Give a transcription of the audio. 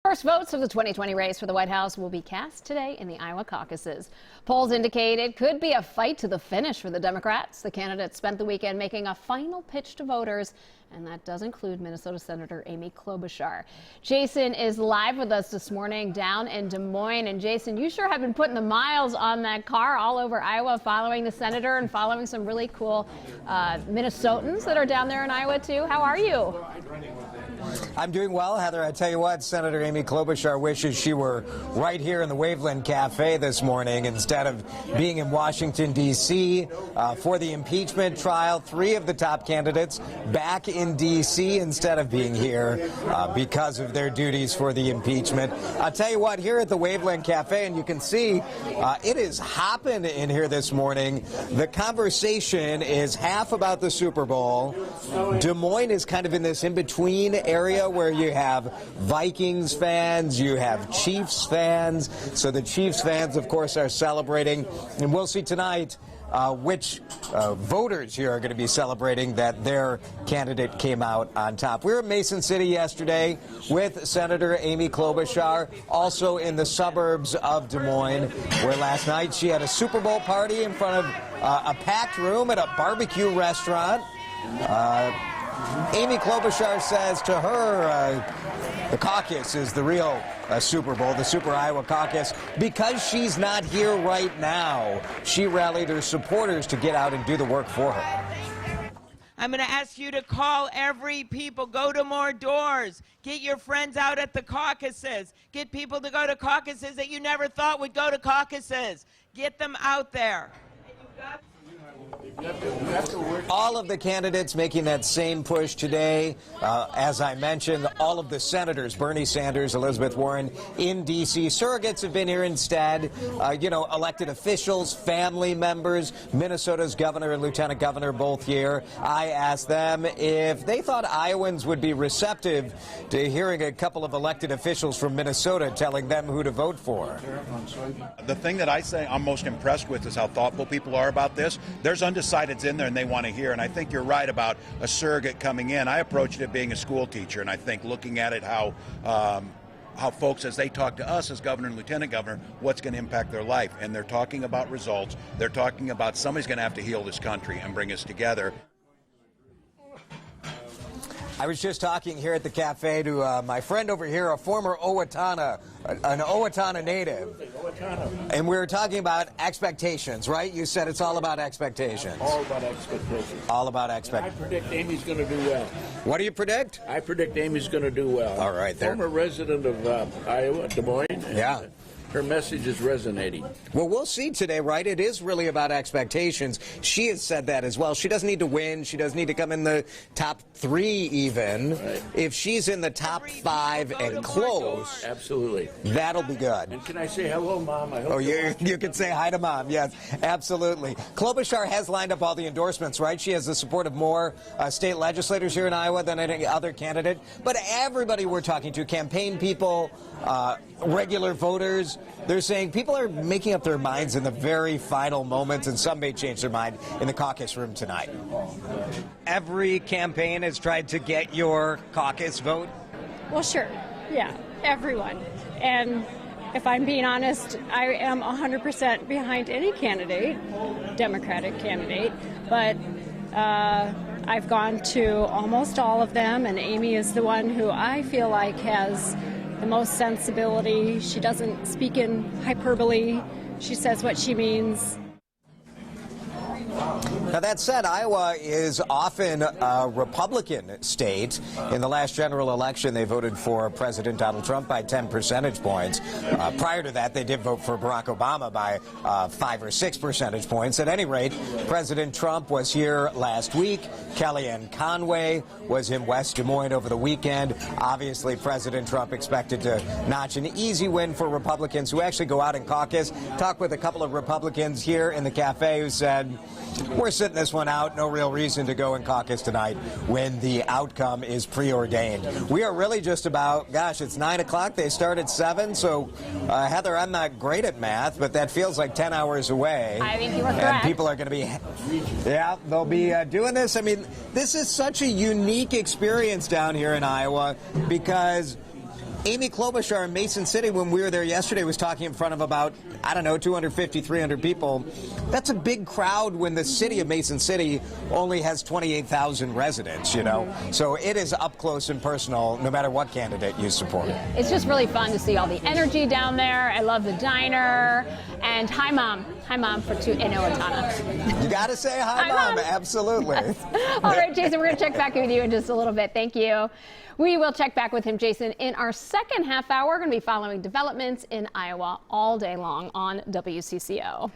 First votes of the 2020 race for the White House will be cast today in the Iowa caucuses. Polls indicate it could be a fight to the finish for the Democrats. The candidates spent the weekend making a final pitch to voters, and that does include Minnesota Senator Amy Klobuchar. Jason is live with us this morning down in Des Moines. And Jason, you sure have been putting the miles on that car all over Iowa, following the senator and following some really cool Minnesotans that are down there in Iowa, too. How are you? I'm doing well, Heather. I tell you what, Senator Amy Klobuchar wishes she were right here in the Waveland Cafe this morning instead of being in Washington, D.C. For the impeachment trial. 3 of the top candidates back in D.C. instead of being here because of their duties for the impeachment. I'll tell you what, here at the Waveland Cafe, and you can see it is hopping in here this morning. The conversation is half about the Super Bowl. Des Moines is kind of in this in-between area where you have Vikings fans, you have Chiefs fans. So the Chiefs fans, of course, are celebrating. And we'll see tonight which voters here are going to be celebrating that their candidate came out on top. We were in Mason City yesterday with Senator Amy Klobuchar, also in the suburbs of Des Moines, where last night she had a Super Bowl party in front of a packed room at a barbecue restaurant. Amy Klobuchar says to her, the caucus is the real Super Bowl, the Super Iowa Caucus. Because she's not here right now, she rallied her supporters to get out and do the work for her. I'm going to ask you to call every people, go to more doors, get your friends out at the caucuses, get people to go to caucuses that you never thought would go to caucuses. Get them out there. All of the candidates making that same push today. As I mentioned, all of the senators, Bernie Sanders, Elizabeth Warren, in D.C. Surrogates have been here instead. Elected officials, family members, Minnesota's governor and lieutenant governor both here. I asked them if they thought Iowans would be receptive to hearing a couple of elected officials from Minnesota telling them who to vote for. The thing that I say I'm most impressed with is how thoughtful people are about this. There's undecideds in there and they want to hear, and I think you're right about a surrogate coming in. I approached it being a school teacher, and I think looking at it how folks, as they talk to us as governor and lieutenant governor, what's going to impact their life. And they're talking about results. They're talking about somebody's going to have to heal this country and bring us together. I was just talking here at the cafe to my friend over here, a former Owatonna, an Owatonna native. And we were talking about expectations, right? You said it's all about expectations. All about expectations. All about expectations. I predict Amy's going to do well. What do you predict? I predict Amy's going to do well. All right, there. Former resident of Iowa, Des Moines. Yeah. Her message is resonating. Well, we'll see today, right? It is really about expectations. She has said that as well. She doesn't need to win. She doesn't need to come in the top 3 even. Right. If she's in the top 5 and close, absolutely, that'll be good. And can I say hello, Mom? I hope you can say hi to Mom. Yes, absolutely. Klobuchar has lined up all the endorsements, right? She has the support of more state legislators here in Iowa than any other candidate. But everybody we're talking to, campaign people, regular voters, they're saying people are making up their minds in the very final moments, and some may change their mind in the caucus room tonight. Every campaign has tried to get your caucus vote? Well, sure. Yeah, everyone. And if I'm being honest, I am 100% behind any candidate, Democratic candidate, but I've gone to almost all of them, and Amy is the one who I feel like has the most sensibility. She doesn't speak in hyperbole. She says what she means. Now, that said, Iowa is often a Republican state. In the last general election, they voted for President Donald Trump by 10 percentage points. Prior to that, they did vote for Barack Obama by 5 or 6 percentage points. At any rate, President Trump was here last week. Kellyanne Conway was in West Des Moines over the weekend. Obviously, President Trump expected to notch an easy win for Republicans who actually go out and caucus. Talked with a couple of Republicans here in the cafe who said, we're sitting this one out. No real reason to go in caucus tonight when the outcome is preordained. We are really just about, gosh, it's 9 o'clock. They start at 7. So, Heather, I'm not great at math, but that feels like 10 hours away. I think you were correct. And people are going to be, they'll be doing this. I mean, this is such a unique experience down here in Iowa because Amy Klobuchar in Mason City, when we were there yesterday, was talking in front of about, I don't know, 250, 300 people. That's a big crowd when the city of Mason City only has 28,000 residents, you know. So it is up close and personal, no matter what candidate you support. It's just really fun to see all the energy down there. I love the diner. And hi, Mom. Hi, Mom, for two in Owatonna. You got to say hi, Mom. Absolutely. Yes. All right, Jason, we're going to check back in with you in just a little bit. Thank you. We will check back with him, Jason, in our second half hour. We're going to be following developments in Iowa all day long on WCCO.